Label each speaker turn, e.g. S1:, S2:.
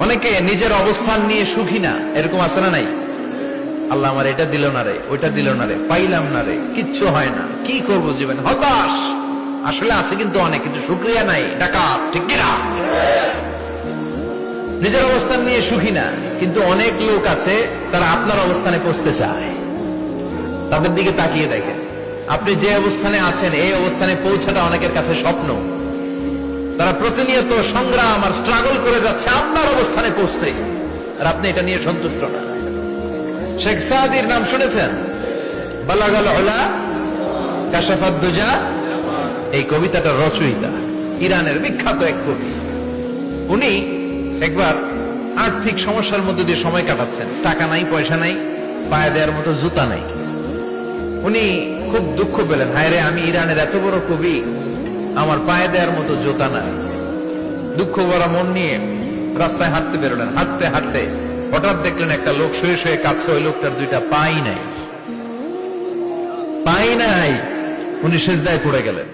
S1: অনেকে নিজের অবস্থান নিয়ে সুখী না, এরকম আছে না নাই? আল্লাহ আমার এটা দিল না রে, ওইটা দিল না রে, পাইলাম না রে, কিচ্ছু হয় না, কি করব জীবনে, হতাশ। আসলে আছে কিন্তু অনেক, কিন্তু শুকরিয়া নাই, টাকা ঠিক কিনা? নিজের অবস্থান নিয়ে সুখী না, কিন্তু অনেক লোক আছে তারা আপনার অবস্থানে পৌঁছতে চায়। তাদের দিকে তাকিয়ে দেখেন, আপনি যে অবস্থানে আছেন এই অবস্থানে পৌঁছাটা অনেকের কাছে স্বপ্ন। তারা প্রতিনিয়ত সংগ্রাম আর স্ট্রাগল করে যাচ্ছে আপনার অবস্থানে পৌঁছতে, আর আপনি এটা নিয়ে সন্তুষ্ট না। শেখ সাদির নাম শুনেছেন? বালাগাল উলা কাশাফাত দুজা, এই কবিতাটা রচয়িতা ইরানের বিখ্যাত এক কবি। উনি একবার আর্থিক সমস্যার মধ্যে দিয়ে সময় কাটাচ্ছেন, টাকা নাই, পয়সা নাই, পায়ে দেওয়ার মতো জুতা নাই। উনি খুব দুঃখ পেলেন, হায় রে, আমি ইরানের এত বড় কবি, আমার পায়ে দেওয়ার মতো জুতা নাই। দুঃখ ভরা মন নিয়ে রাস্তায় হাঁটতে বেরোলেন। হাঁটতে হাঁটতে হঠাৎ দেখলেন একটা লোক শুয়ে শুয়ে কাঁদছে, ওই লোকটার দুইটা পাই নাই। উনি সেজদায় পড়ে গেলেন।